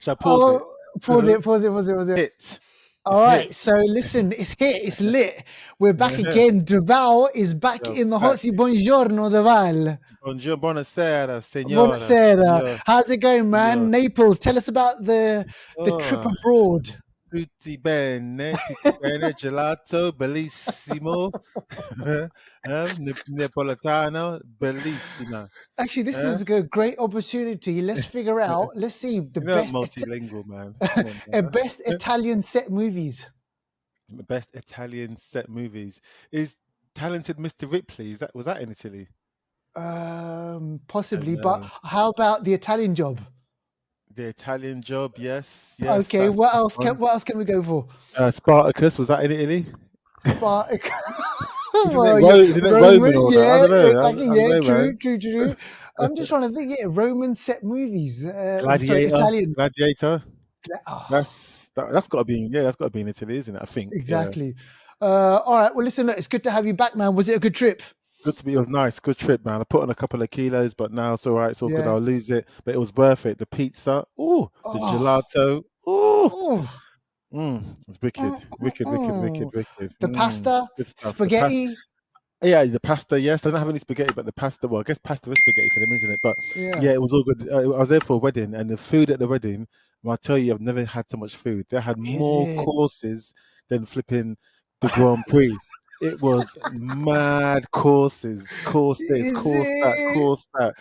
Shall I pause it? Oh, pause it. Hit. All It's right, hit. so listen, it's hit, it's lit. We're back Yeah. again. Deval is back You're in the hot back. seat. Buongiorno, Deval. Buongiorno, buonasera, signora, Buonasera. signor, How's it going, man? signor. Naples. Tell us about the trip Oh, abroad. tutti bene, gelato, bellissimo. Napoletano, bellissima. Actually, this Eh? is a great opportunity. Let's figure out. Let's see the You know I'm multilingual, man. Come on, man. best Italian set movies. The best Italian set movies is Talented Mr. Ripley. Was that in Italy? I Possibly, but know. how about the Italian Job? The Italian Job, yes, Okay, that's what a good else? one. What else can we go for? Spartacus, was that in Italy? Spark. Isn't it, Well, yeah, Isn't it Roman Roman. or that? I Yeah, don't know. exactly. I don't Yeah, know, true, man. true, true. I'm just trying to think. Yeah, Roman set movies. Sorry, Gladiator, Italian. Gladiator. Oh, That's got to be that's got to be in Italy, isn't it? I think. Yeah. exactly. All right. Well, listen. Look, it's good to have you back, man. Was it a good trip? Good to be. It was nice. Good trip, man. I put on a couple of kilos, but now it's all right. It's all good. Yeah. I'll lose it, but it was worth it. The pizza, the Oh, gelato, oh, it's wicked, wicked, wicked, wicked, oh. wicked. The pasta, Good stuff. spaghetti. Yeah, the pasta. Yes, I don't have any spaghetti, but the pasta. Well, I guess pasta is spaghetti for them, isn't it? But Yeah. yeah, it was all good. I was there for a wedding, and the food at the wedding. I tell you, I've never had so much food. They had Is more it? courses than flipping the Grand Prix. It was mad courses, course this, Is course that, it? course that.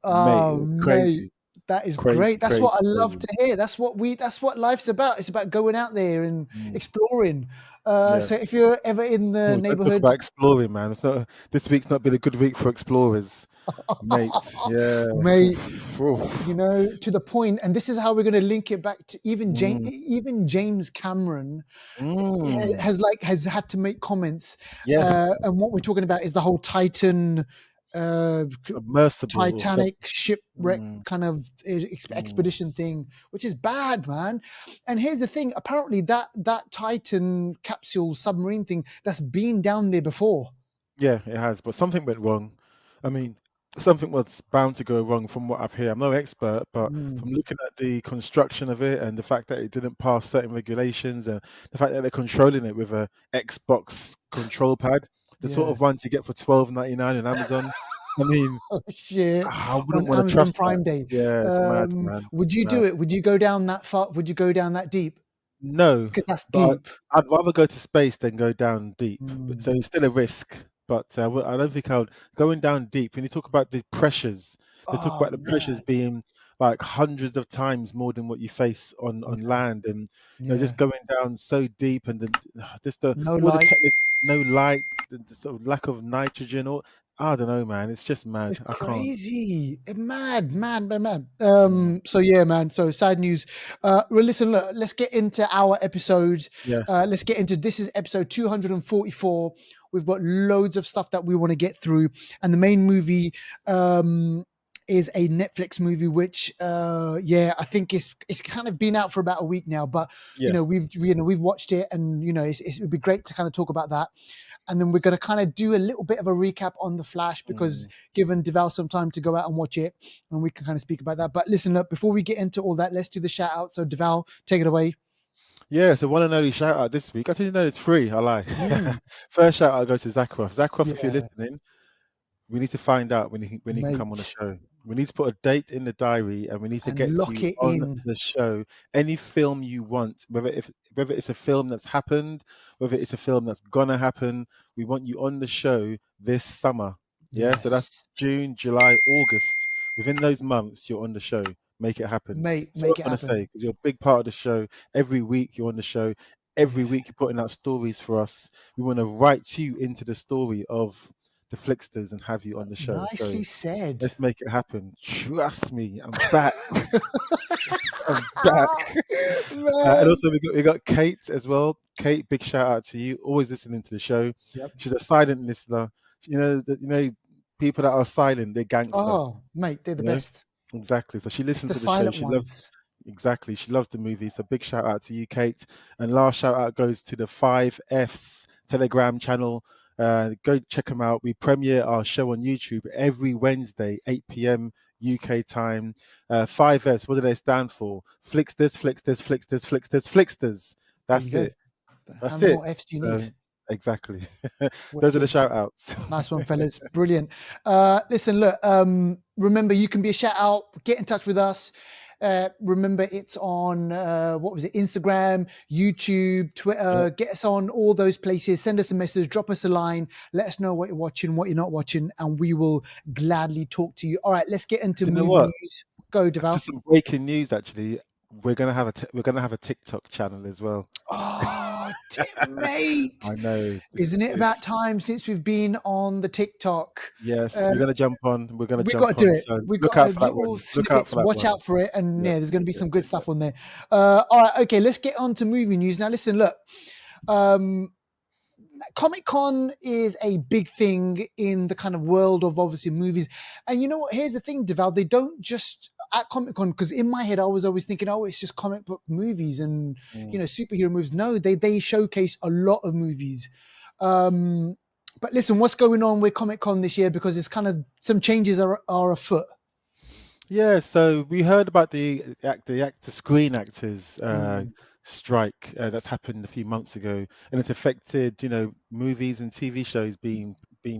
Mate, it Oh, was mate, crazy, that is crazy, great. That's crazy, what I love crazy. to hear. That's what life's about. It's about going out there and Mm, exploring. yeah. So if you're ever in the Oh, don't talk neighborhood, about exploring, man. It's not, this week's not been a good week for explorers, mate. Yeah. mate, Oof, oof. you know, to the point, and this is how we're going to link it back to Mm, even James Cameron mm. has had to make comments. Yeah, And what we're talking about is the whole Titan uh, submersible or sub. Titanic shipwreck Mm, kind of mm. expedition thing, which is bad, man. And here's the thing: apparently, that Titan capsule submarine thing that's been down there before. Yeah, it has, but something went wrong. I mean, something was bound to go wrong from what I've heard. I'm no expert, but Mm, from looking at the construction of it and the fact that it didn't pass certain regulations and the fact that they're controlling it with a Xbox control pad, the sort yeah. of ones you get for 12.99 on Amazon. I mean, Oh shit! I On wouldn't want to Amazon trust that. Prime Day, Yeah, it's mad, man. would It's you do mad. it? Would you go down that far? Would you go down that deep? No, Because that's but deep. I'd rather go to space than go down deep. But, Mm, so it's still a risk. But I don't think I would going down deep. When you talk about the pressures, they talk oh about the pressures man, being like hundreds of times more than what you face on yeah, land, and yeah. just going down so deep, and then just the No all the light. technical, no light, the sort of lack of nitrogen, or I don't know, man. It's just mad. It's I can't. crazy. Mad, mad, mad, mad. Mm, So yeah, man. So sad news. Well, listen, look, let's get into our episode. yeah, Let's get into this is episode 244. We've got loads of stuff that we want to get through. And the main movie is a Netflix movie, which yeah, I think it's kind of been out for about a week now, but yeah. we've watched it, and it would be great to kind of talk about that. And then we're going to kind of do a little bit of a recap on The Flash, because Mm. given Deval some time to go out and watch it, and we can kind of speak about that. But listen, look, before we get into all that, let's do the shout out. So Deval, take it away. Yeah, so one and only shout out this week. I didn't know it's free. I lie. Mm, First shout out goes to Zakroff. Zakroff, if you're yeah, listening, we need to find out when he can come on the mate, show. We need to put a date in the diary, and we need to and get lock you it on in. the show. Any film you want, whether it's a film that's happened, whether it's a film that's gonna happen, we want you on the show this summer. Yeah, so that's Yes, June, July, August. Within those months, you're on the show. Make it happen. mate, So what make it I want to say, happen. because you're a big part of the show. Every week you're on the show. Every Yeah, week you're putting out stories for us. We want to write you into the story of the Flixters and have you on the show. So nicely said. let's make it happen. Trust me, I'm back. I'm back. And Man. also we got Kate as well. Kate, big shout out to you. Always listening to the show. Yep. She's a silent listener. People that are silent, they're gangster. Oh, mate, they're the You know best. exactly. So she It's listens the to the show. silent She loves ones. exactly. She loves the movie. So big shout out to you, Kate. And last shout out goes to the 5Fs Telegram channel. Go check them out. We premiere our show on YouTube every Wednesday, 8 p.m. UK time. 5S, what do they stand for? Flixters, Flixters, Flixters, Flixters, Flixters. There you That's go. it. How That's many it. more F's do you need? So, exactly. Those are the Wicked. shout outs. Nice one, fellas. Brilliant. Listen, look, remember, you can be a shout out, get in touch with us. Remember, it's on, what was it, Instagram, YouTube, Yep. Twitter. Get us on all those places. Send us a message, drop us a line. Let us know what you're watching, what you're not watching, and we will gladly talk to you. All right, let's get into Do you know movie what? news. Go, Deval. Just some breaking news actually. We're gonna have a TikTok channel as well. Oh, mate. I know. Isn't it It's about time since we've been on the TikTok? yes, Uh, we're gonna jump on. We're gonna we got to jump do on. it. So We look got out a for that little one. Look out snippets. for that Watch one. out for it, and Yep, yeah, there's going to be yep, some good yep, stuff yep. on there. All right, okay, let's get on to movie news now. Listen, look, um, Comic Con is a big thing in the kind of world of obviously movies, and you know what? Here's the thing, Deval. They don't just at Comic Con, because in my head I was always thinking, oh, it's just comic book movies and Mm. superhero movies. No, they showcase a lot of movies. But listen, what's going on with Comic Con this year? Because it's kind of some changes are afoot. Yeah, so we heard about the screen actors Mm, strike that's happened a few months ago, and it's affected, movies and TV shows being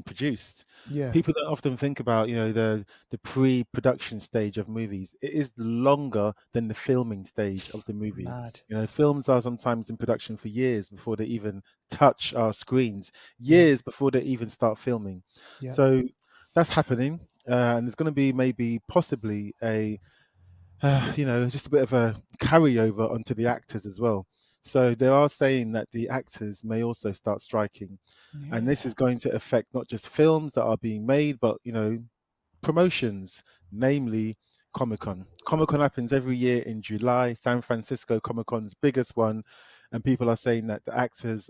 produced. yeah, People don't often think about, the pre-production stage of movies. It is longer than the filming stage of the movie. mad. Films are sometimes in production for years before they even touch our screens, Yeah, years before they even start filming. yeah, So that's happening, and there's going to be maybe possibly just a bit of a carryover onto the actors as well. So they are saying that the actors may also start striking, and this yeah. is going to affect not just films that are being made, but promotions, namely Comic Con. Comic Con happens every year in July. San Francisco Comic Con's biggest one, and people are saying that the actors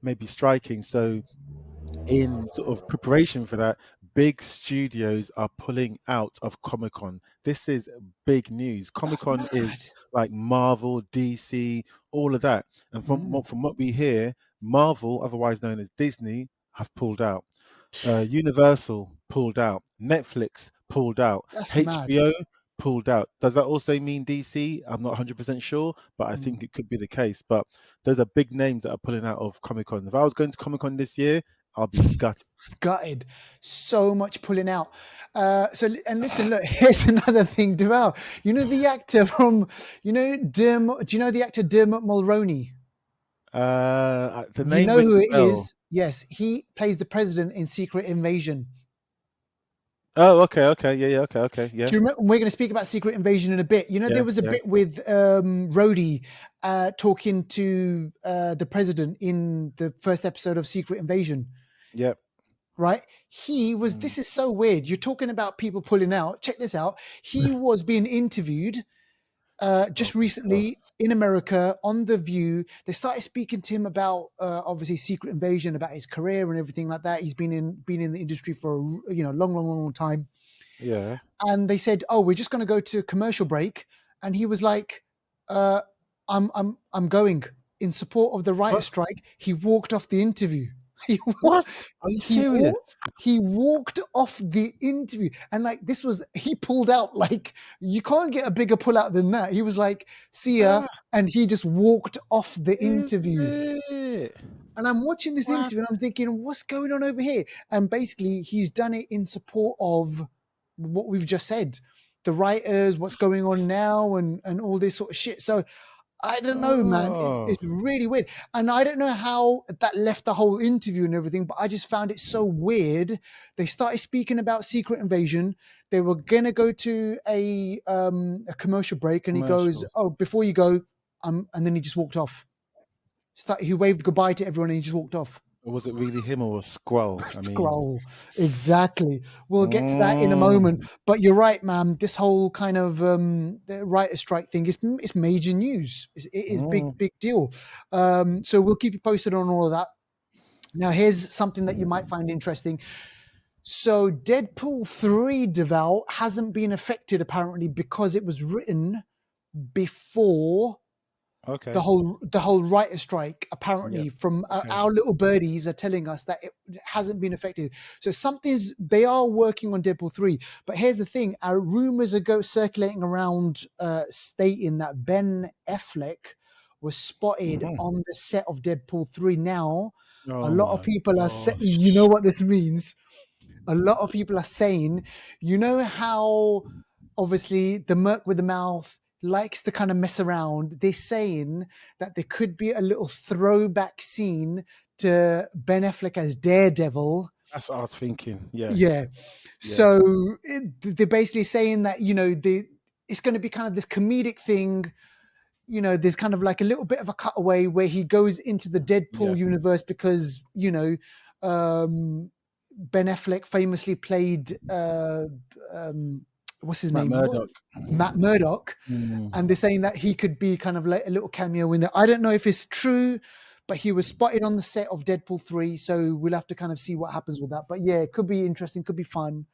may be striking. So in sort of preparation for that, big studios are pulling out of Comic Con. This is big news. Comic That's Con mad. is like Marvel, DC, all of that. And Mm, from what we hear, Marvel, otherwise known as Disney, have pulled out. Universal pulled out. Netflix pulled out. that's mad. HBO pulled out. Does that also mean DC? I'm not 100% sure, but I Mm. think it could be the case. But those are big names that are pulling out of Comic Con. If I was going to Comic Con this year, I'll be gutted. Gutted. So much pulling out. And listen, look, here's another thing, Deval. You know the actor from, Dermot. Do you know the actor Dermot Mulroney? The You name know rings who a it bell. is? Yes, he plays the president in Secret Invasion. Oh, okay, okay, yeah, yeah, okay, okay, yeah, Do you remember? We're going to speak about Secret Invasion in a bit. You know, yeah, there was a yeah, bit with Rhodey talking to the president in the first episode of Secret Invasion, yeah. right? He was, Mm. this is so weird. You're talking about people pulling out. Check this out. He was being interviewed Oh just gosh, recently in America on The View. They started speaking to him about obviously Secret Invasion, about his career and everything like that. He's been in the industry for a long time. yeah. And they said, "Oh, we're just going to go to commercial break," and he was like, uh, I'm going in support of the writer's What? strike." He walked off the interview. He wa- What? Are you he serious? walked. He walked off the interview, and like this was, he pulled out like you can't get a bigger pullout than that. He was like, "See ya," Ah, and he just walked off the is interview. it? And I'm watching this Wow. interview and I'm thinking, what's going on over here? And basically, he's done it in support of what we've just said, the writers, what's going on now, and all this sort of shit. So I don't know, man. Oh. It's really weird. And I don't know how that left the whole interview and everything, but I just found it so weird. They started speaking about Secret Invasion. They were going to go to a commercial break, and he goes, Commercial. "Oh, before you go," and then he just walked off. He waved goodbye to everyone and he just walked off. Or was it really him or a squirrel? I mean, Scroll. Exactly. We'll get to that in a moment. mm, But you're right, man. This whole kind of the writer strike thing is it's major news. It is mm. big deal. So we'll keep you posted on all of that. Now, here's something that you might find interesting. So Deadpool 3, Deval, hasn't been affected apparently because it was written before Okay. The whole writer strike, Yeah. apparently from Okay. our little birdies are telling us that it hasn't been affected. So something's they are working on Deadpool 3. But here's the thing, our rumors are circulating around stating that Ben Affleck was spotted Mhm. on the set of Deadpool 3. Now a Oh lot of my people are you know gosh. what this means. A lot of people are saying, you know how obviously the Merc with the mouth likes to kind of mess around. They're saying that there could be a little throwback scene to Ben Affleck as Daredevil. That's what I was thinking. Yeah. Yeah. Yeah. So they're basically saying that, it's going to be kind of this comedic thing. There's kind of like a little bit of a cutaway where he goes into the Yeah. Deadpool universe because, um, Ben Affleck famously played what's his Matt name? Murdock. Matt Murdock. And they're Mm. saying that he could be kind of like a little cameo in there. I don't know if it's true, but he was spotted on the set of Deadpool 3. So we'll have to kind of see what happens with that. But yeah, it could be interesting, could be fun.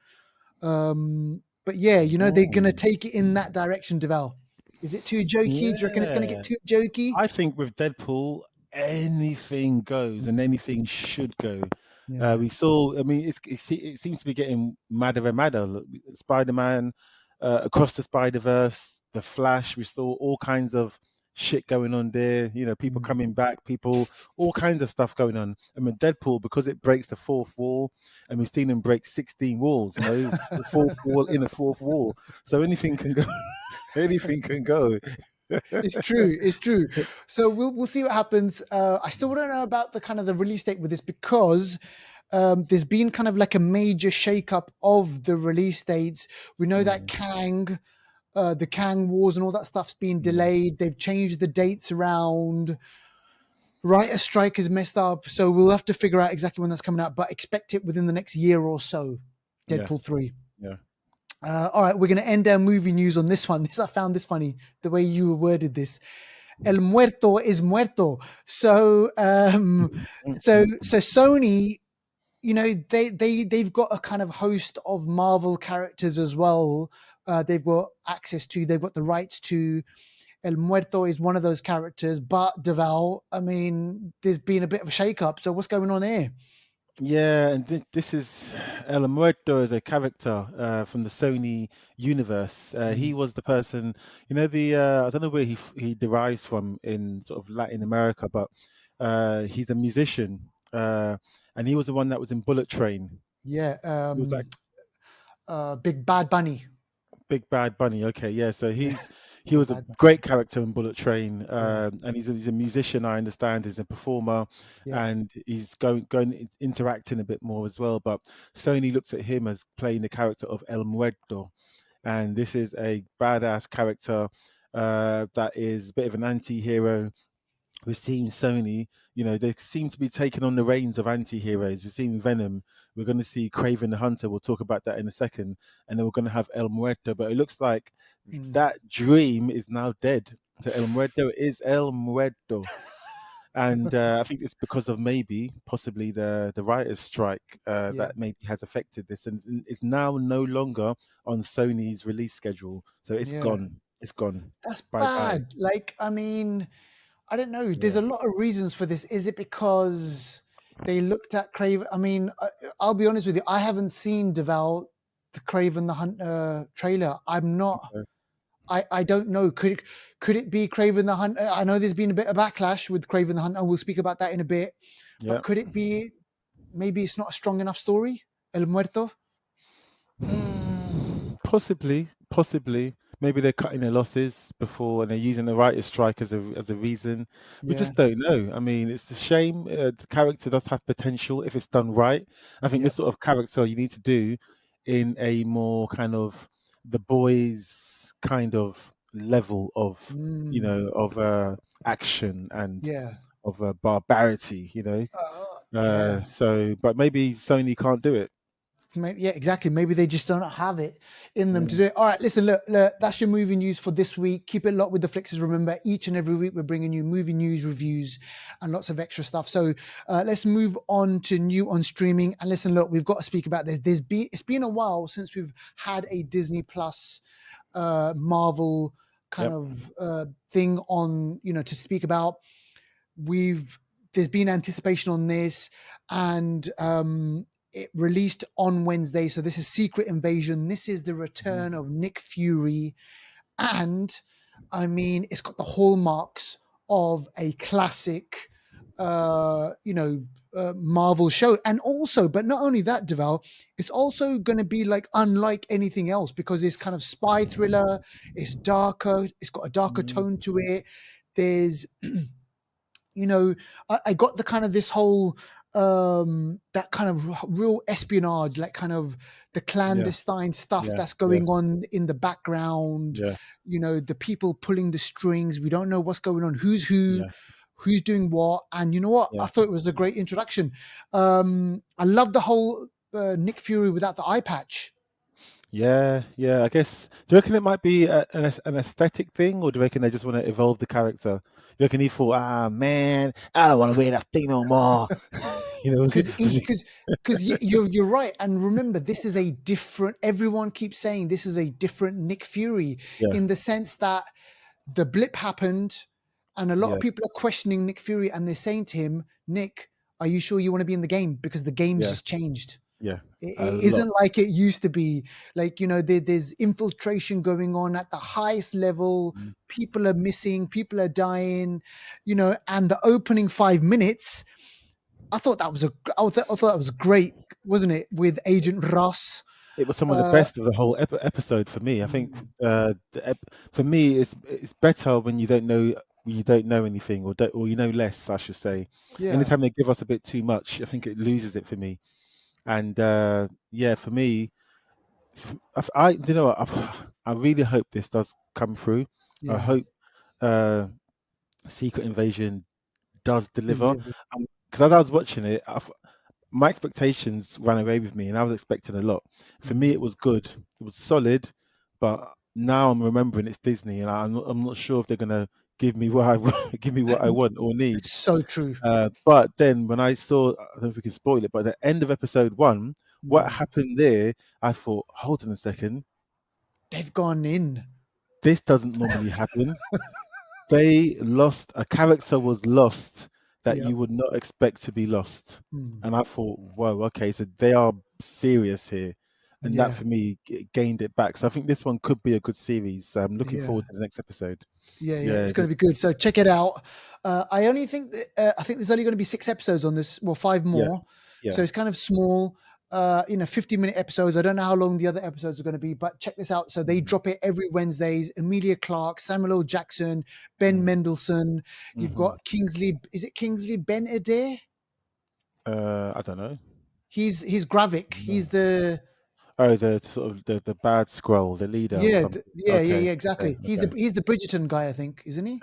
But yeah, they're going to Mm. take it in that direction, Deval. Is it too jokey? Do you reckon it's going to get Yeah. too jokey? I think with Deadpool, anything goes and anything should go. Yeah. We saw, I mean, it seems to be getting madder and madder. Look, Spider-Man, Across the Spider-Verse, The Flash, we saw all kinds of shit going on there. People Mm. coming back, all kinds of stuff going on. I mean, Deadpool, because it breaks the fourth wall, and we've seen him break 16 walls, the fourth wall in the fourth wall. So anything can go, anything can go. It's true. It's true. So we'll see what happens. I still don't know about the kind of the release date with this because there's been kind of like a major shakeup of the release dates. We know that Mm, the Kang Wars and all that stuff's been mm, delayed. They've changed the dates around. Writer strike is messed up, so we'll have to figure out exactly when that's coming out. But expect it within the next year or so. yeah, Deadpool 3. yeah. All right, we're going to end our movie news on this one. I found this funny the way you worded this. El muerto es muerto. So, Mm, so Sony, they've got a kind of host of Marvel characters as well. They've got the rights to. El Muerto is one of those characters, but Deval, I mean, there's been a bit of a shake-up. So what's going on here? yeah, and this is El Muerto is a character from the Sony universe. Mm. He was the person, I don't know where he derives from in sort of Latin America, but he's a musician, and he was the one that was in Bullet Train. Yeah, He was like Big Bad Bunny. Big Bad Bunny. Okay, yeah. So Yeah, he Big was a Bad Bunny. great character in Bullet Train, Yeah, and he's a musician. I understand. He's a performer, yeah. and he's interacting a bit more as well. But Sony looks at him as playing the character of El Muerto, and this is a badass character that is a bit of an anti-hero. We're seeing Sony, they seem to be taking on the reins of anti-heroes. We're seeing Venom. We're going to see Craven the Hunter. We'll talk about that in a second. And then we're going to have El Muerto. But it looks like In that dream is now dead. So El Muerto is El Muerto. And I think it's because of possibly the writer's strike yeah, that maybe has affected this. And it's now no longer on Sony's release schedule. So it's yeah. gone. It's gone. That's Bye bye. bad. Like, I mean, I don't know. There's Yeah. a lot of reasons for this. Is it because they looked at Craven? I mean, I'll be honest with you. I haven't seen Deval the Craven the Hunter trailer. I'm not. Okay. I don't know. Could it be Craven the Hunter? I know there's been a bit of backlash with Craven the Hunter. We'll speak about that in a bit. Yeah. But could it be maybe it's not a strong enough story? El Muerto. Possibly, possibly. Maybe they're cutting their losses before, and they're using the writer's strike as a reason. We Yeah. just don't know. I mean, it's a shame. The character does have potential if it's done right. I think Yep. this sort of character you need to do in a more kind of the boys kind of level of Mm, action and yeah. of barbarity. Yeah. But maybe Sony can't do it. Maybe, yeah, exactly. Maybe they just don't have it in them to Mm, do it. All right, listen, look, that's your movie news for this week. Keep it locked with the Flixters. Remember, each and every week we're bringing you movie news, reviews, and lots of extra stuff. So let's move on to new on streaming. And listen, look, we've got to speak about this. It's been a while since we've had a Disney Plus Marvel kind Yep. of thing on, to speak about. We've There's been anticipation on this, and it released on Wednesday. So this is Secret Invasion. This is the return Mhm. of Nick Fury, and I mean, it's got the hallmarks of a classic, Marvel show, and also, but not only that, Deval, it's also going to be like unlike anything else because it's kind of spy thriller. It's darker. It's got a darker Mm. tone to it. There's I got the kind of this whole that kind of real espionage, like kind of the Yeah. clandestine stuff Yeah. that's Yeah. going on in the background. Yeah. The people pulling the strings. We don't know what's going on, who's who, Yeah. who's doing what. And you know what? I Yeah. thought it was a great introduction. I love the whole Nick Fury without the eye patch. Yeah, yeah. I guess. Do you reckon it might be an aesthetic thing, or do you reckon they just want to evolve the character? Do you reckon he thought, ah, man, I don't want to wear that thing no more. Was it? because Was it? you're right. And remember, this is a different, everyone keeps saying this is a different Nick Fury, Yeah, in the sense that the blip happened and a lot of yeah, people are questioning Nick Fury, and they're saying to him, Nick, are you sure you want to be in the game? Because the game's yeah, just changed. yeah. A It lot. isn't like it used to be. Like, there's infiltration going on at the highest level. Mm. People are missing, people are dying, and the opening 5 minutes, I thought that was great, wasn't it? With Agent Ross. It was some of the Uh, best of the whole episode for me. I think mm, for me, it's better when you don't know anything, or you know less, I should say. yeah, Anytime they give us a bit too much, I think it loses it for me. And yeah, for me, you know what, I really hope this does come through. I yeah. hope uh, Secret Invasion does deliver. Delivered. Because as I was watching it, my expectations ran away with me, and I was expecting a lot. For me, Mm, it was good. It was solid, but now I'm remembering it's Disney, and I'm not sure if they're gonna give me what give me what I want or need. so true. But then when I saw, I don't know if we can spoil it, but at the end of episode one, what Mm. happened there, I thought, hold on a second, They've gone in. this doesn't normally happen. They lost, a character was lost that Yeah. you would not expect to be lost. Mm, And I thought, whoa, okay, so they are serious here. And that yeah. for me gained it back. So I think this one could be a good series. So I'm looking Yeah. forward to the next episode. Yeah, yeah, Yeah, it's going to be good. So check it out. I think there's only going to be 6 episodes on this. Well, five yeah, more. So yeah. it's kind of small. 50-minute episodes. I don't know how long the other episodes are going to be, but check this out. So they Mm-hmm. drop it every Wednesdays. Emilia Clarke, Samuel L. Jackson, Ben Mendelsohn. You've Mm-hmm. got Kingsley. Is it Kingsley Ben Adair? I don't know. He's Gravik. No. He's the Oh, the sort of the bad scroll, the leader or something. yeah, Okay, okay, exactly. okay. He's the Bridgerton guy, I think, isn't he?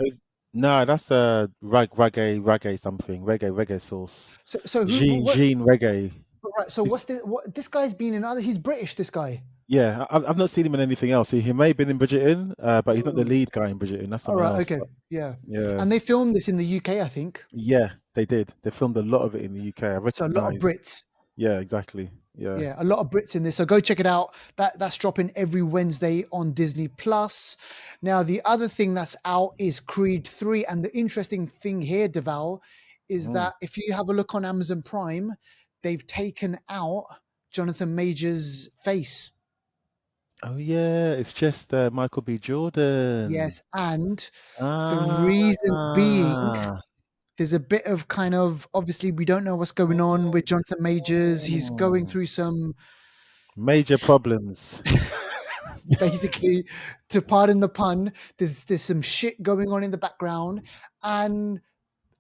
No, that's reggae something. Reggae sauce. So who? What? Jean reggae. Right. So He's, what's the what? This guy's been in other. He's British. This guy. yeah, I've not seen him in anything else. He may have been in Bridgerton, but he's not the Mm. lead guy in Bridgerton. That's All someone right. else. Okay. But Yeah. yeah, And they filmed this in the UK, I think. yeah, they did. They filmed a lot of it in the UK. I So a lot of recognize. Brits. Yeah, exactly. Yeah. Yeah, a lot of Brits in this. So go check it out. That's dropping every Wednesday on Disney Plus. Now the other thing that's out is Creed 3. And the interesting thing here, Deval, is Mm. that if you have a look on Amazon Prime, they've taken out Jonathan Major's face. Oh yeah, it's just Michael B. Jordan. Yes. And the reason being, Ah. there's a bit of kind of, obviously we don't know what's going on with Jonathan Majors. He's going Mm. through some, Major problems. basically, to pardon the pun, there's some shit going on in the background, and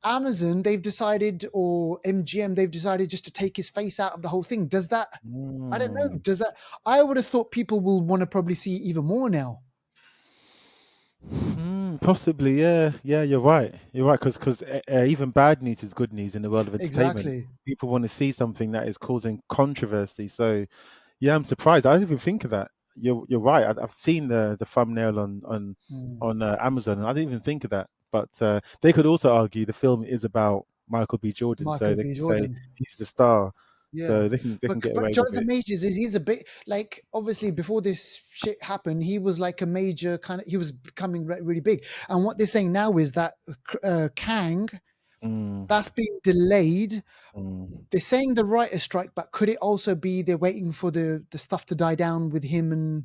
Amazon, they've decided, or MGM, they've decided just to take his face out of the whole thing. Does that, I don't know, Mm. does that, I would have thought people will want to probably see even more now. Possibly, yeah, yeah. You're right. You're right because even bad news is good news in the world of entertainment. Exactly. People want to see something that is causing controversy. So, yeah, I'm surprised. I didn't even think of that. You're right. I've seen the thumbnail Mm. on Amazon, and I didn't even think of that. But they could also argue the film is about Michael B. Jordan, so Michael they B. could say Jordan. he's the star. Yeah, so they can get but away with Jonathan it. Majors is he's a bit like obviously before this shit happened, he was like a major kind of he was becoming really big. And what they're saying now is that Kang Mm, that's being delayed. mm. They're saying the writer's strike, but could it also be they're waiting for the stuff to die down with him and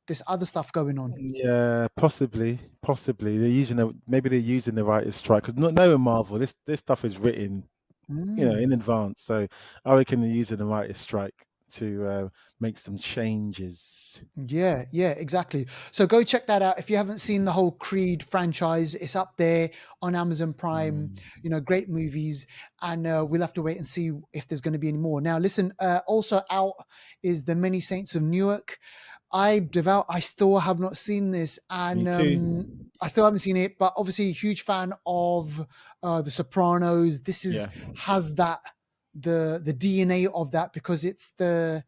this other stuff going on? Yeah, possibly, possibly they're using maybe they're using the writer's strike because not knowing Marvel, this stuff is written, in Mm. advance. So I reckon they're using the writer's strike to make some changes. Yeah, yeah, exactly. So go check that out. If you haven't seen the whole Creed franchise, it's up there on Amazon Prime. Mm. Great movies, and we'll have to wait and see if there's going to be any more. Now, listen. Also out is the Many Saints of Newark. I still have not seen this, Me and too. I still haven't seen it. But obviously, a huge fan of The Sopranos. This is Yeah, has that the DNA of that because it's a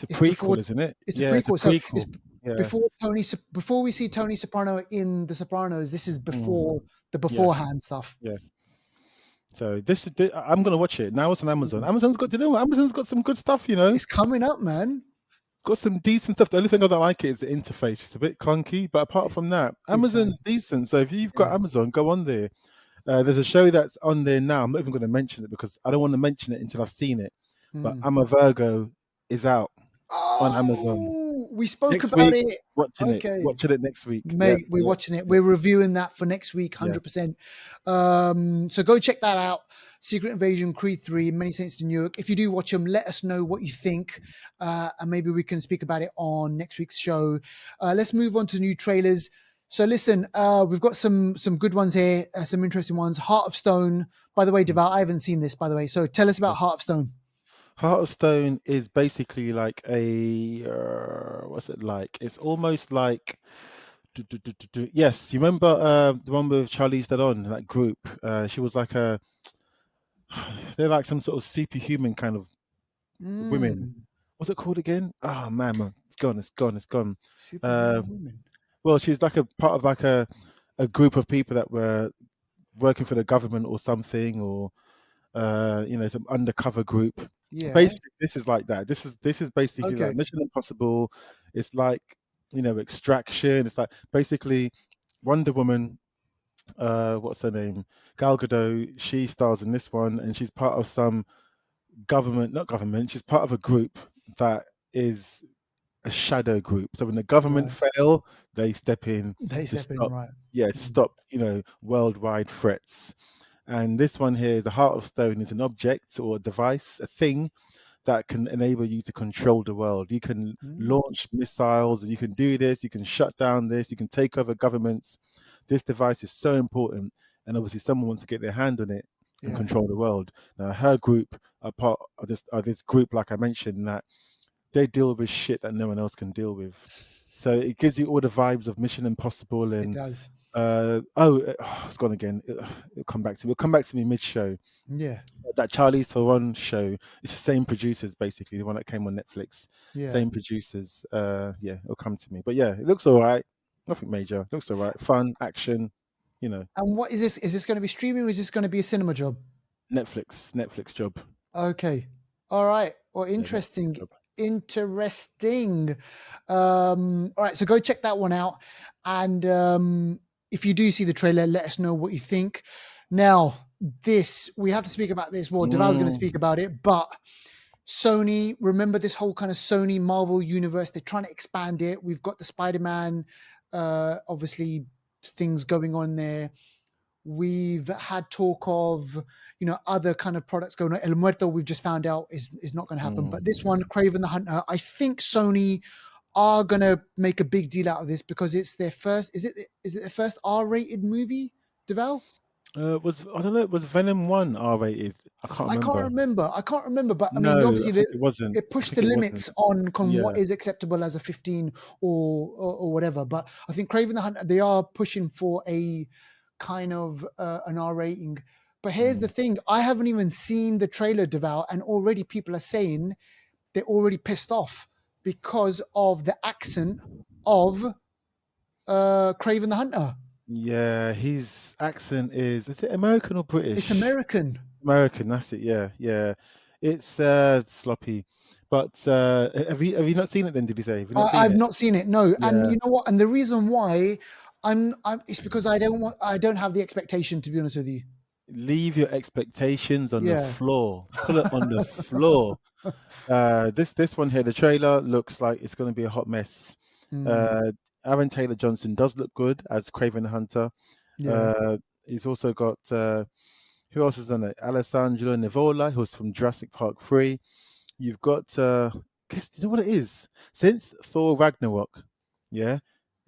it's before prequel, isn't it? it's the Yeah, it's a prequel. So it's prequel. Yeah. before we see Tony Soprano in The Sopranos. This is before Mm. the Yeah, beforehand stuff. yeah. So I'm gonna watch it now. It's on Amazon. Mm. Amazon's got, Amazon's got some good stuff. It's coming up, man. It's got some decent stuff. The only thing I don't like it is the interface. It's a bit clunky, but apart from that, Big time. Amazon's decent. So if you've got Yeah. Amazon, go on there. There's a show that's on there now. I'm not even going to mention it because I don't want to mention it until I've seen it. But Mm. I'm a Virgo is out on Amazon Oh, we spoke next about week. it. Okay. Watching it next week. Yep, Mate, we're yep, watching it. yep, We're reviewing that for next week, yeah. 100%. So go check that out. Secret Invasion, Creed 3, Many Saints to New York. If you do watch them, let us know what you think, and maybe we can speak about it on next week's show. Let's move on to new trailers. So listen, we've got some good ones here, some interesting ones. Heart of Stone. By the way, Mm, Deval, I haven't seen this, by the way. So tell us yeah. about Heart of Stone. Heart of Stone is basically like a what's it like? It's almost like yes, you remember the one with Charlize Theron, that group? She was like a they're like some sort of superhuman kind of women. Mm, What's it called again? Oh man, it's gone, it's gone, it's gone. Uh, superhuman women. well, she's like a part of like a group of people that were working for the government or something, or some undercover group. Yeah. Basically, this is like that. This is basically Okay. like Mission Impossible. It's like Extraction. It's like basically Wonder Woman. What's her name? Gal Gadot. She stars in this one, and she's part of some government, not government. She's part of a group that is a shadow group. So when the government Right. fail, they step in They to step in, stop. right. Yeah, to Mm. stop worldwide threats. And this one here, the Heart of Stone, is an object or a device, a thing that can enable you to control the world. You can Mm. launch missiles, and you can do this, you can shut down this, you can take over governments. This device is so important, and obviously someone wants to get their hand on it and Yeah. control the world. Now her group are part of this group, like I mentioned, that they deal with shit that no one else can deal with. So it gives you all the vibes of Mission Impossible It and does. it's gone again. It'll come back to me. It'll come back to me mid-show. Yeah. That Charlie's Theron show. It's the same producers, basically, the one that came on Netflix. Yeah. Same producers. Yeah, it'll come to me. But yeah, it looks all right. Nothing major. It looks all right. Fun, action. And what is this? Is this going to be streaming or is this going to be a cinema job? Netflix job. Okay. All right. Well, Yeah, Netflix interesting. job. Interesting. All right. So go check that one out. And if you do see the trailer, let us know what you think. Now, we have to speak about this. Well, Deval's going to speak Mm, about it, but Sony, remember this whole kind of Sony Marvel universe? They're trying to expand it. We've got the Spider-Man, obviously things going on there. We've had talk of, other kind of products going on. El Muerto, we've just found out is not going to happen. But this one, mm. Craven the Hunter, I think Sony are going to make a big deal out of this because it's their first. Is it their first R-rated movie, Deval? Was I don't know. Was Venom 1 R-rated? I can't I can't remember. remember. I can't remember, but I mean, No, I obviously, think it wasn't. it I pushed think the it wasn't. limits on what Yeah. is acceptable as a 15 or whatever. But I think Craven the Hunter, they are pushing for a kind of an R rating. But here's the Mm. thing: I haven't even seen the trailer, Devout, and already people are saying they're already pissed off because of the accent of Craven the Hunter. Yeah, his accent is it American or It's British? American. American, that's it. Yeah, yeah. It's sloppy. But have you not seen it then? Did you say? Have you not seen I've it? not seen it, no. And Yeah. you know what? And the reason why it's because I don't have the expectation, to be honest with you. Leave your expectations on the Yeah. floor. Put it on the floor. This one here, the trailer looks like it's going to be a hot mess. Mm, Uh, Aaron Taylor Johnson does look good as Craven the Hunter. yeah. Uh, he's also got who else is on it? Alessandro Nivola, who's from Jurassic Park 3. You've got guess you know what it is? Since Thor Ragnarok, yeah,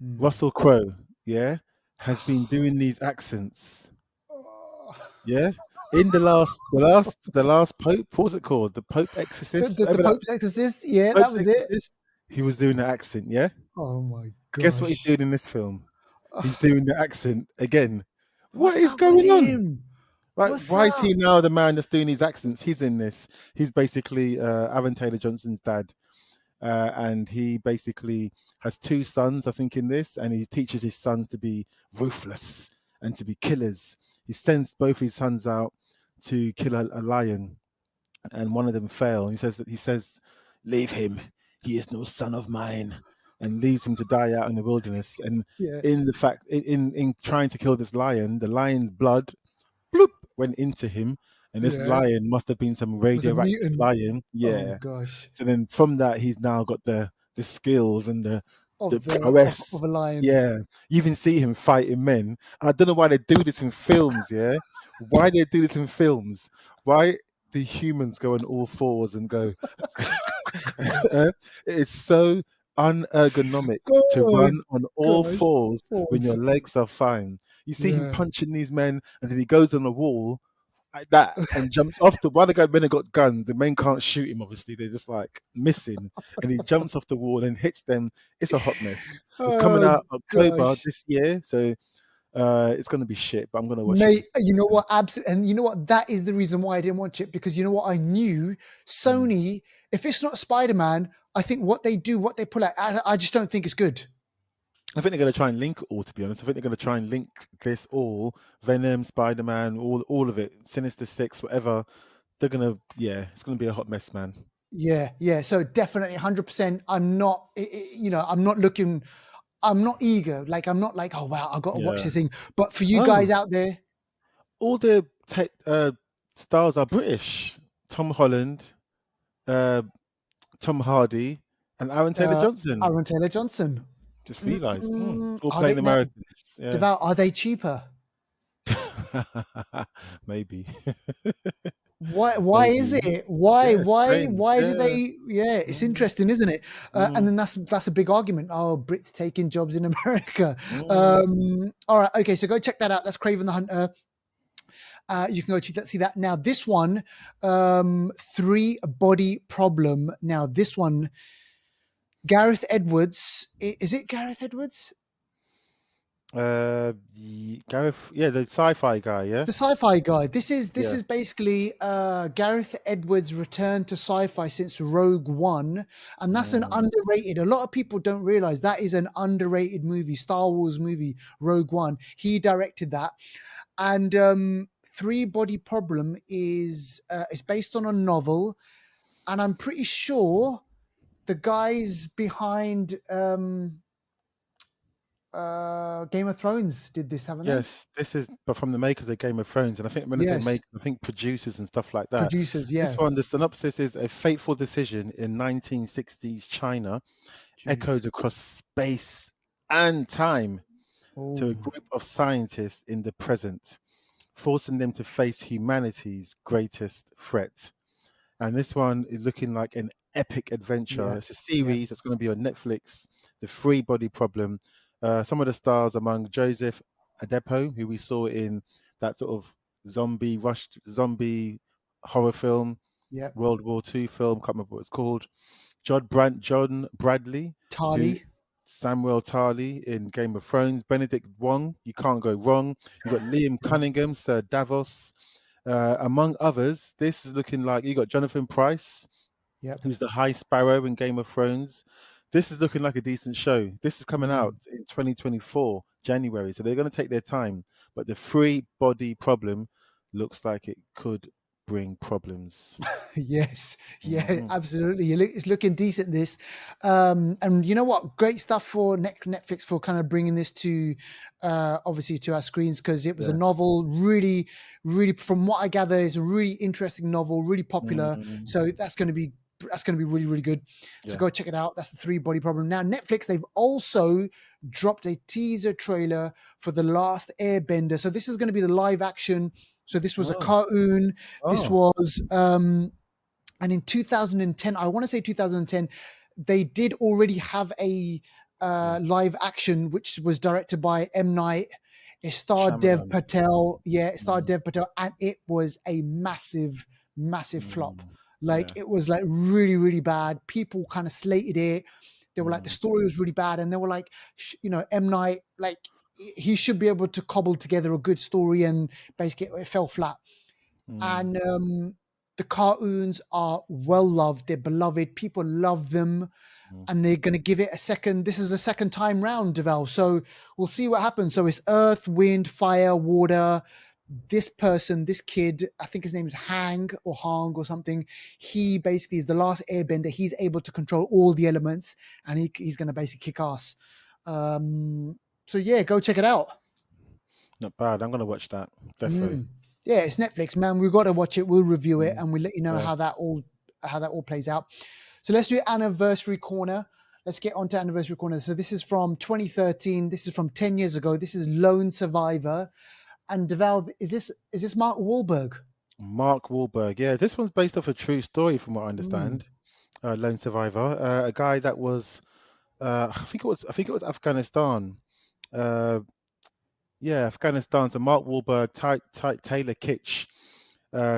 Mm. Russell Crowe, yeah, has been doing these accents, Oh. yeah. In the last Pope, what was it called? The Pope The, Exorcist, the the whatever that Pope's Exorcist, yeah, that Pope's was it. Exorcist. He was doing the accent, yeah. Oh my Guess what he's gosh. doing in this film? He's Oh, doing the accent again. What what's is up with going on? him? Like, What's why is up? he now the man that's doing these accents? He's in this. He's basically Aaron Taylor Johnson's dad. And he basically has two sons, I think, in this, and he teaches his sons to be ruthless and to be killers. He sends both his sons out to kill a lion, and one of them fail. He says, "Leave him. He is no son of mine," and leaves him to die out in the wilderness. And Yeah, in the fact, in trying to kill this lion, the lion's blood bloop went into him, and this yeah. lion must have been some Was a radioactive mutant. lion. Oh Yeah. gosh. So then from that, he's now got the skills and the Of the of prowess. a lion. Yeah, you even see him fighting men. And I don't know why they do this in films. Yeah, why they do this in films? Why do humans go on all fours and go? It's so unergonomic to Oh run on all gosh. fours when Pause. your legs are fine. You see him Yeah. punching these men, and then he goes on the wall like that and jumps off the. While the guy men have got guns, the men can't shoot him. Obviously, they're just like missing, and he jumps off the wall and hits them. It's a hot mess. It's coming Oh out October gosh. this year, so it's gonna be shit. But I'm gonna watch it Mate, just. you know what? Absolutely. And you know what? That is the reason why I didn't watch it, because you know what? I knew Mm. Sony, if it's not Spider-Man, I think what they do, what they pull out, I just don't think it's good. I think they're gonna try and link it all. To be honest, I think they're gonna try and link this all: Venom, Spider Man, all of it, Sinister Six, whatever. They're gonna, yeah, it's gonna be a hot mess, man. Yeah, yeah. So definitely 100%. I'm not, I'm not looking, I'm not eager. Like, I'm not like, oh, wow, I got to watch Yeah. this thing. But for you Oh, guys out there, all the stars are British. Tom Holland, uh, Tom Hardy, and Aaron Taylor uh, Johnson. Aaron Taylor Johnson, Just realised, all are they playing now Americans. Yeah, devout? Are they cheaper? maybe, Why is maybe. it? Why Yeah, why strange. why do Yeah. they? Yeah, it's Mm, interesting, isn't it? And mm, then that's a big argument. Oh, Brits taking jobs in America. mm. All right, okay, so go check that out. That's Craven the Hunter. You can go see that. Now this one, Three Body Problem. Now this one, Gareth Edwards. Is it Gareth Edwards? Gareth, yeah, the sci-fi guy. Yeah, The sci-fi guy. This yeah. is basically Gareth Edwards' return to sci-fi since Rogue One, and that's an Mm. underrated. A lot of people don't realize that is an underrated movie, Star Wars movie, Rogue One. He directed that, and Three Body Problem is based on a novel, and I'm pretty sure the guys behind Game of Thrones did this, haven't they? Yes, this is but from the makers of Game of Thrones, and I think when I say Yes, make, I think producers and stuff like that. producers. This Yeah. one, the synopsis is a fateful decision in 1960s China Jeez. echoes across space and time to a Oh. group of scientists in the present, forcing them to face humanity's greatest threat. And this one is looking like an epic adventure. Yeah. It's a Yeah. series that's going to be on Netflix. The Free Body Problem. Some of the stars among Joseph Adepo, who we saw in that sort of zombie horror film, Yeah. World War II film. Can't remember what it's called. John Bradley, who Tarly. Samuel Tarly in Game of Thrones, Benedict Wong, you can't go wrong. You've got Liam Yeah. Cunningham, Sir Davos, among others. This is looking like you got Jonathan Price, Yep. who's the High Sparrow in Game of Thrones. This is looking like a decent show. This is coming out Mm. in 2024, January. So they're going to take their time. But the free body problem looks like it could bring problems. Yes, yeah, Hmm. absolutely. It's looking decent. This, and you know what? Great stuff for Netflix for kind of bringing this to, obviously to our screens, because it was a Yes. novel. Really, really, from what I gather, is a really interesting novel, really popular. Mm, So that's going to be really, really good. So yeah. go check it out. That's the Three Body Problem. Now Netflix, they've also dropped a teaser trailer for The Last Airbender. So this is going to be the live action. So this was a Oh. cartoon. This Oh. was and in 2010, I want to say 2010, they did already have a Yeah. live action which was directed by M. Night. It starred Dev Shyamalan. Patel. Yeah, it starred Mm, Dev Patel, and it was a massive, massive flop. mm, Like yeah. it was like really, really bad. People kind of slated it. They were like, the Mm, story was really bad, and they were like, M. Night, like he should be able to cobble together a good story, and basically it fell flat. mm, And the cartoons are well loved, they're beloved, people love them, mm, and they're going to give it a second. This is the second time round, Deval, so we'll see what happens. So it's earth, wind, fire, water. This person, this kid, I think his name is Hang or something, he basically is the last airbender. He's able to control all the elements, and he's going to basically kick ass. So yeah, go check it out. not bad. I'm gonna watch that. Definitely. Mm. Yeah, it's Netflix, man. We've got to watch it. We'll review it, Mm, and we'll let you know yeah. how that all plays out. So let's do anniversary corner. Let's get on to anniversary corner. So this is from 2013. This is from 10 years ago. This is Lone Survivor. And Deval, is this Mark Wahlberg? Mark Wahlberg. Yeah, this one's based off a true story, from what I Mm. understand. Lone survivor. A guy that was, I think it was Afghanistan. Uh, yeah, Afghanistan. So Mark Wahlberg, Taylor Kitsch.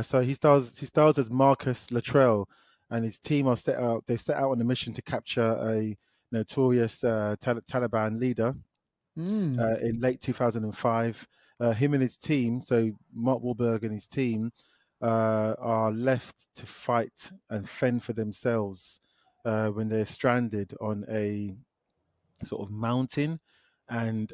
So he stars as Marcus Luttrell, and his team are set out. They set out on a mission to capture a notorious Taliban leader Mm. in late 2005. Him and his team, so Mark Wahlberg and his team, are left to fight and fend for themselves when they're stranded on a sort of mountain. And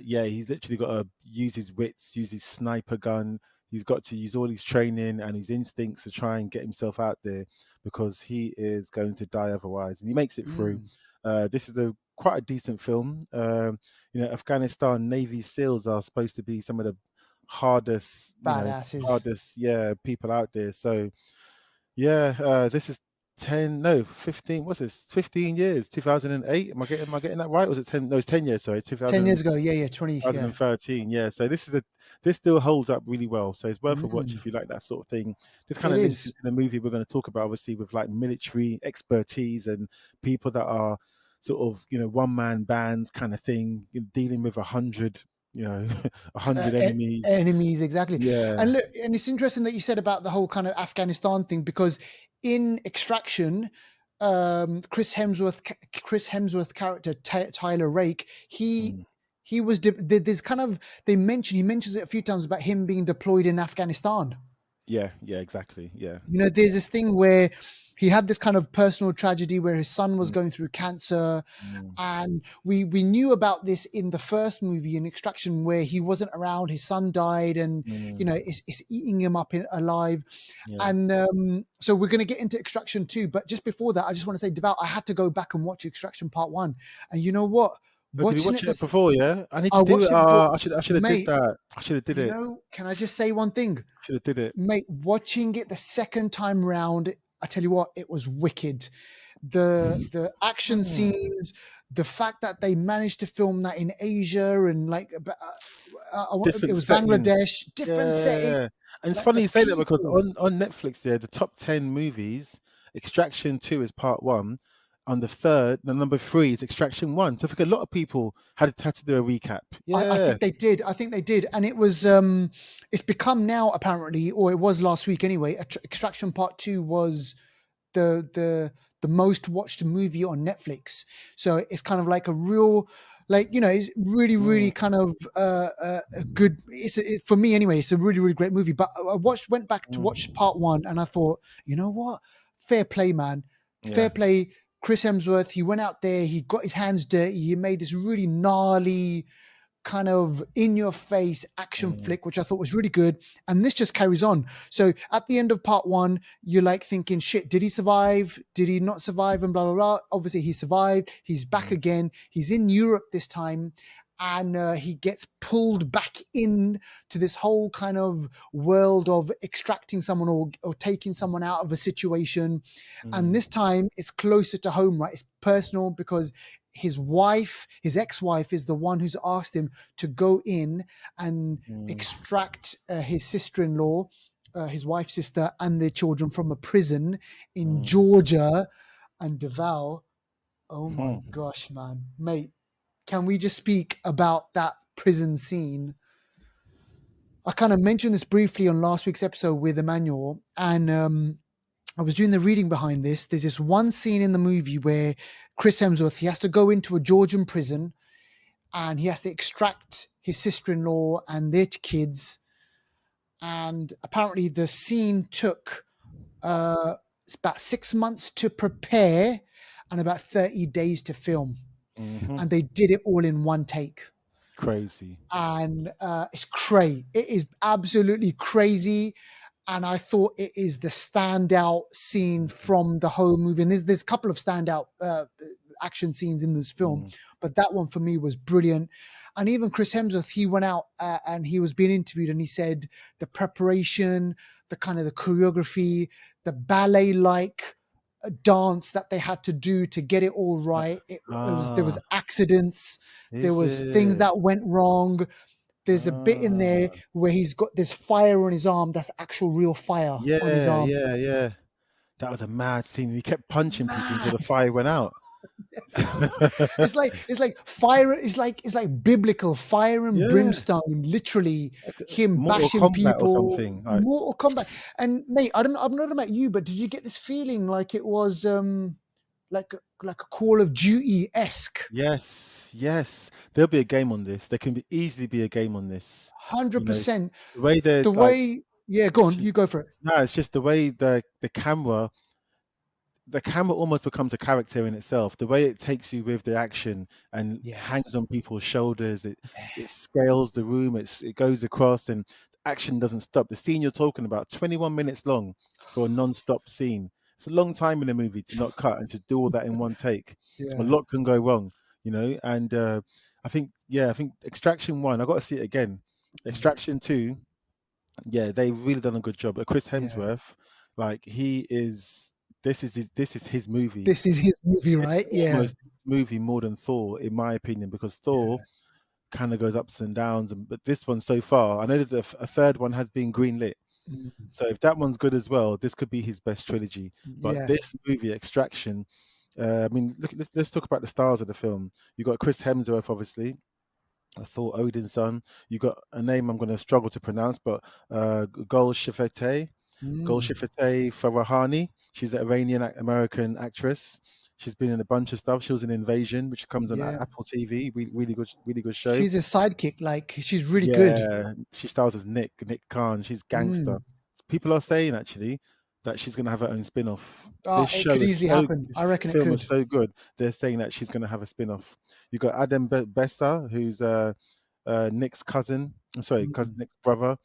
yeah, he's literally got to use his wits, use his sniper gun. He's got to use all his training and his instincts to try and get himself out there, because he is going to die otherwise. And he makes it through. Mm. This is a quite a decent film. Afghanistan Navy SEALs are supposed to be some of the hardest, Badasses. hardest, yeah, people out there. So yeah, this is 10, no, 15, what's this? 15 years, 2008. Am I getting that right? Or was it 10? No, it's 10 years, sorry, 10 years ago. Yeah, yeah, 20. Yeah. 2013. Yeah. So this still holds up really well. So it's worth a watch Mm. if you like that sort of thing. This kind It of links is. into the movie we're going to talk about, obviously, with like military expertise and people that are sort of, one man bands kind of thing, dealing with 100, 100 enemies. Enemies, exactly. Yeah. And look, and it's interesting that you said about the whole kind of Afghanistan thing, because in Extraction, Chris Hemsworth character Tyler Rake, Mm, he was there's kind of he mentions it a few times about him being deployed in Afghanistan. yeah. Yeah. Exactly. Yeah. There's this thing where he had this kind of personal tragedy where his son was Mm, going through cancer, mm, and we knew about this in the first movie in Extraction, where he wasn't around, his son died, and mm, it's eating him up alive. yeah. And so we're going to get into Extraction 2, but just before that, I just want to say, Devout, I had to go back and watch Extraction Part 1, and you know what, Oh, did you watching watch it it this before? Yeah, I need I to do it. watched it before, I should have did mate. that. I should have did it. Can I just say one thing? Should have did it. Mate, watching it the second time round, I tell you what, it was wicked. The action Mm. scenes, the fact that they managed to film that in Asia, and like it Different was setting. Bangladesh, different setting, Yeah, and it's like funny the you say that, because people. on Netflix, yeah, the top 10 movies, Extraction 2 is part one. On the number three is Extraction 1. So I think a lot of people had to do a recap. I Yeah. think they did. I think they did, and it was. It's become now apparently, or it was last week anyway. Extraction Part 2 was the most watched movie on Netflix. So it's kind of like a real, it's really Mm, really kind of a good. For me anyway. It's a really really great movie. But I went back to watch mm, part one, and I thought, you know what, fair play, man, fair yeah. play. Chris Hemsworth, he went out there, he got his hands dirty, he made this really gnarly kind of in your face action Mm, flick, which I thought was really good. And this just carries on. So at the end of part one, you're like thinking, shit, did he survive? Did he not survive? And blah, blah, blah. Obviously, he survived. He's back mm, again. He's in Europe this time. And he gets pulled back in to this whole kind of world of extracting someone or taking someone out of a situation. And mm, this time it's closer to home, right? It's personal because his wife, his ex-wife, is the one who's asked him to go in and mm, extract his sister-in-law, his wife's sister, and their children from a prison in mm, Georgia. And Deval, oh my mm, gosh, man, mate, can we just speak about that prison scene? I kind of mentioned this briefly on last week's episode with Emmanuel, and I was doing the reading behind this. There's this one scene in the movie where Chris Hemsworth, he has to go into a Georgian prison and he has to extract his sister-in-law and their kids. And apparently the scene took it's about 6 months to prepare and about 30 days to film. mhm. And they did it all in one take. Crazy. And it's crazy. It is absolutely crazy. And I thought it is the standout scene from the whole movie. And there's a couple of standout action scenes in this film, Mm, but that one for me was brilliant. And even Chris Hemsworth, he went out and he was being interviewed, and he said the preparation, the kind of the choreography, the ballet-like dance that they had to do to get it all uh, right. It was there was ah, accidents, there is was things it? that went wrong. There's a bit in there Ah, where he's got this fire on his arm. That's actual real fire on his yeah, arm. yeah, yeah. That was a mad scene. He kept punching people until Mad. the fire went out. Yes. It's like fire. It's like biblical fire and Yeah, brimstone. Literally, like him Mortal bashing Kombat or people. something. Like, Mortal Kombat. And mate, I don't know about you, but did you get this feeling like it was like a Call of Duty esque? yes, yes. There'll be a game on this. There can be easily be a game on this. Hundred You know, percent. the way they're The like, way, yeah, go it's on, just you go for it. no, it's just the way the camera almost becomes a character in itself. The way it takes you with the action and Yeah, hangs on people's shoulders, it scales the room, it goes across, and action doesn't stop. The scene you're talking about, 21 minutes long for a non-stop scene. It's a long time in a movie to not cut and to do all that in one take. A yeah, lot can go wrong, and I think Extraction 1, I got to see it again. mm, Extraction 2, yeah, they really done a good job. Chris yeah. Hemsworth, like he is, this is his movie. This is his movie, It's right? Yeah, almost his movie more than Thor, in my opinion, because Thor yeah. kind of goes ups and downs, but this one so far, I know that a third one has been greenlit. Mm, So if that one's good as well, this could be his best trilogy. But yeah. this movie, Extraction, I mean, look, let's talk about the stars of the film. You got Chris Hemsworth, obviously, Thor Odin's son. You got a name I'm going to struggle to pronounce, but Gul Shifete. Mm, Golshifteh Farahani. She's an Iranian American actress. She's been in a bunch of stuff. She was in Invasion, which comes on yeah. Apple TV. Really good show. She's a sidekick. Like she's really good. Yeah, she stars as Nick Khan. She's gangster. Mm. People are saying actually that she's gonna have her own spin-off. It could easily happen. This I reckon it film is could. so good. They're saying that she's gonna have a spin-off. You got Adam Bessa, who's Nick's cousin. I'm sorry, cousin Mm. Nick's brother.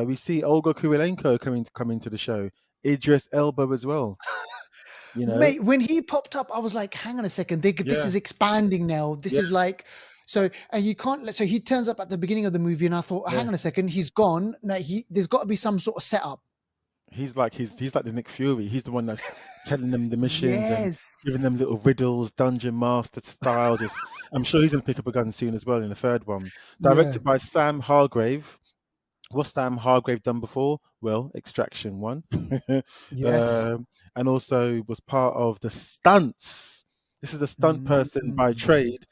We see Olga Kurilenko coming to the show. Idris Elba as well. You know, Mate, when he popped up, I was like, hang on a second. This yeah, is expanding now. This yeah, is like, so, and you can't let, so he turns up at the beginning of the movie, and I thought, yeah. hang on a second, he's gone. Now there's got to be some sort of setup. He's like the Nick Fury. He's the one that's telling them the missions and Yes. giving them little riddles, dungeon master style. Just, I'm sure he's gonna pick up a gun soon as well in the third one. Yeah. Directed by Sam Hargrave. What's Sam Hargrave done before? Well, Extraction 1. Yes. um, and also was part of the stunts. This is a stunt person by Mm. trade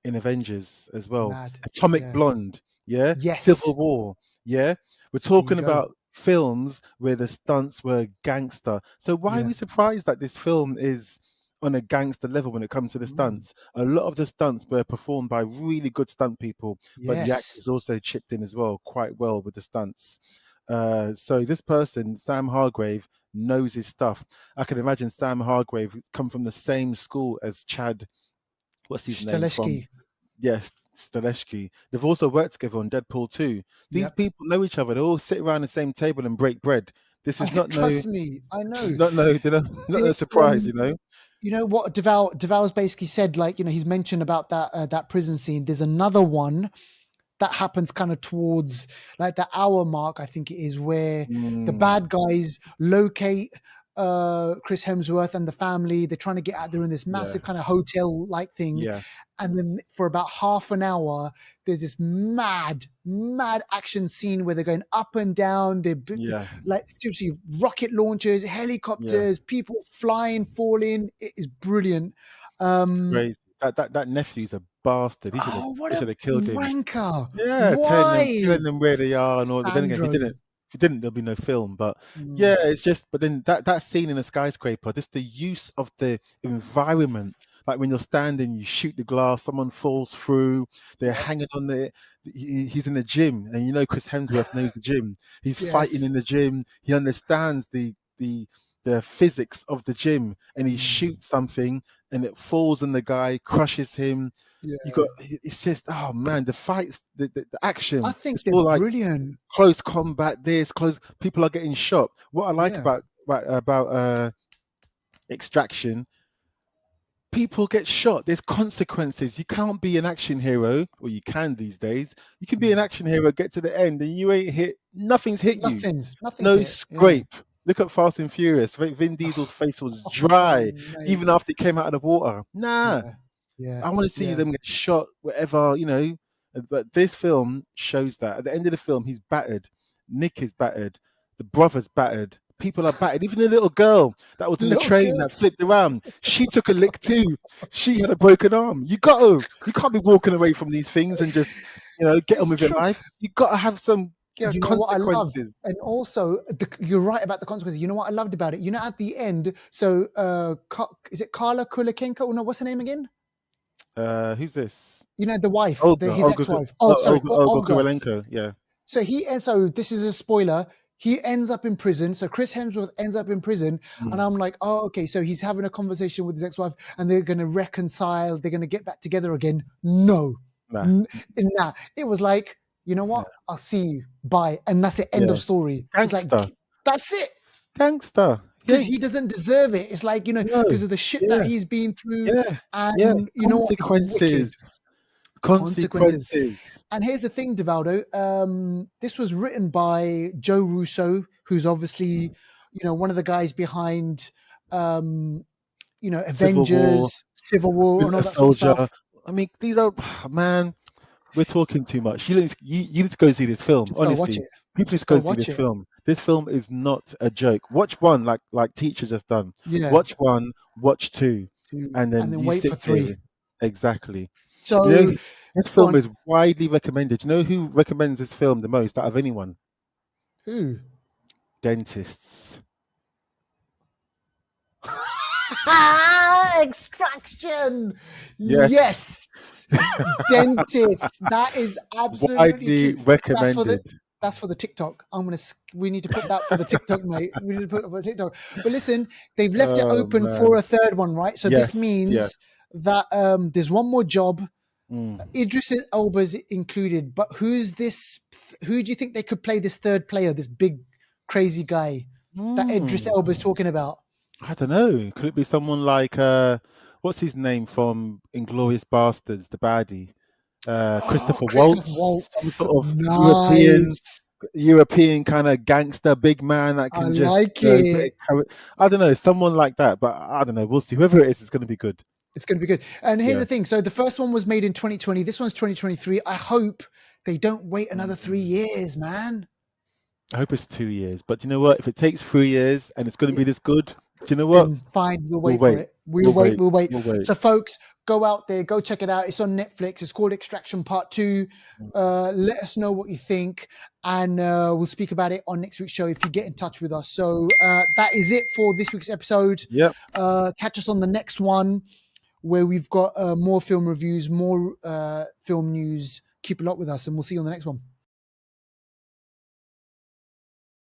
in Avengers as well. Mad. Atomic Yeah. Blonde, yeah. Civil Yes. War, yeah. We're There you talking go. about films where the stunts were gangster. So why are Yeah. we surprised that this film is on a gangster level when it comes to the Mm. stunts? A lot of the stunts were performed by really good stunt people, but the Yes. actors also chipped in as well quite well with the stunts. So this person, Sam Hargrave, knows his stuff. I can imagine Sam Hargrave come from the same school as Chad. What's his name from? Stalesky. Yes, Steleshki. They've also worked together on Deadpool 2. These Yep. people know each other. They all sit around the same table and break bread. This is not no, Trust me, I this is know. not no, they're not, not a The, surprise, you know. you know what Deval's basically said, like, you know, he's mentioned about that prison scene. There's another one that happens kind of towards like the hour mark, I think it is, where the Mm, bad guys locate Chris Hemsworth and the family. They're trying to get out there in this yeah, massive kind of hotel like thing. yeah, And then for about half an hour, there's this mad action scene where they're going up and down. They're yeah, like seriously rocket launchers, yeah. helicopters, people flying, falling. It is brilliant. Crazy. That nephew's a bastard. Oh, what He a should have killed him. wanker. Yeah, Why? telling them where they are and all. But then again, he Sandro. didn't. If he didn't, there'll be no film. But Mm, yeah, it's just. But then that scene in the skyscraper, just the use of the environment. Like when you're standing, you shoot the glass, someone falls through. They're yep. hanging on the. He's in the gym, and you know Chris Hemsworth knows the gym. He's fighting Yes. in the gym. He understands the physics of the gym, and he Mm, shoots something, and it falls on the guy, crushes him. You yeah. got it's just oh man, the fights, the I action, think it's they're all like brilliant. close combat. This close, people are getting shot. What I like Yeah. about Extraction, people get shot. There's consequences. You can't be an action hero, or you can these days. You can be an Mm. action hero, get to the end, and you ain't hit. Nothing's hit you. Nothing's No hit. Yeah. scrape. Look at Fast and Furious. Vin Diesel's face was Oh, dry, mate. even after he came out of the water. Nah, Yeah. Yeah. I want to see Yeah. them get shot, whatever, you know. But this film shows that at the end of the film, he's battered. Nick is battered. The brother's battered. People are battered. Even the little girl that was in the Little train girl. that flipped around, she took a lick too. She had a broken arm. You got to. You can't be walking away from these things and just, get on It's with your true. life. You got to have some You know what I loved? consequences. And also, you're right about the consequences. You know what I loved about it? You know, at the end, so is it Carla Kulikenko? Oh, no, what's her name again? Who's this? You know, the wife, Olga. his ex-wife. Oh, sorry, Olga Olga. Kurylenko. Yeah. So this is a spoiler. He ends up in prison. So Chris Hemsworth ends up in prison, and Mm, I'm like, oh, okay. So he's having a conversation with his ex-wife, and they're going to reconcile. They're going to get back together again. No, nah. nah. It was like, you know what? Nah. I'll see you. Bye, and that's it. End Yeah. of story. It's like Gangster. that's it. Gangster. Because Yeah. he doesn't deserve it. It's like, No. because of the shit that Yeah. he's been through, Yeah. Yeah. and you know what? It's wicked. Consequences. Consequences. Consequences. And here's the thing, Devaldo. This was written by Joe Russo, who's obviously, one of the guys behind, Civil War. Avengers, Civil War, and all A that sort of soldier. stuff. I mean, these are man. We're talking too much. You need to go see this film. Just go watch Honestly, it. people need to Just go go see watch this it. film. This film is not a joke. Watch one, like Teacher just done. Yeah. Watch one. Watch two, and And then then you wait for sit 3. there. Exactly. You know, So, this go film on. is widely recommended. You know who recommends this film the most out of anyone? Who? Dentists. Extraction. Yes. Yes. Dentist. That is absolutely Widely true. recommended. That's for the TikTok. We need to put that for the TikTok, mate. We need to put it for TikTok. But listen, they've left it Oh open for man. a third one, right? So this Yes. Yeah. means that there's one more job. Mm. Idris Elba's included, but who's this? Who do you think they could play this third player, this big crazy guy that Idris Mm. Elba's talking about? I don't know. Could it be someone like what's his name from Inglorious Bastards, the baddie? Oh, Christopher Christoph Waltz, some Waltz. sort of Nice. European kind of gangster big man that I can just like it. I don't know, someone like that. But I don't know. We'll see. Whoever it is, it's going to be good. It's going to be good. And here's Yeah. the thing. So the first one was made in 2020. This one's 2023. I hope they don't wait another 3 years, man. I hope it's 2 years. But do you know what? If it takes 3 years and it's going to be this good, do you know what? Then fine, we'll We'll wait for wait. it. We'll wait. We'll wait. So, folks, go out there, go check it out. It's on Netflix. It's called Extraction Part 2. Let us know what you think, and we'll speak about it on next week's show if you get in touch with us. So that is it for this week's episode. Yep. Catch us on the next one where we've got more film reviews, more film news. Keep it up with us, and we'll see you on the next one.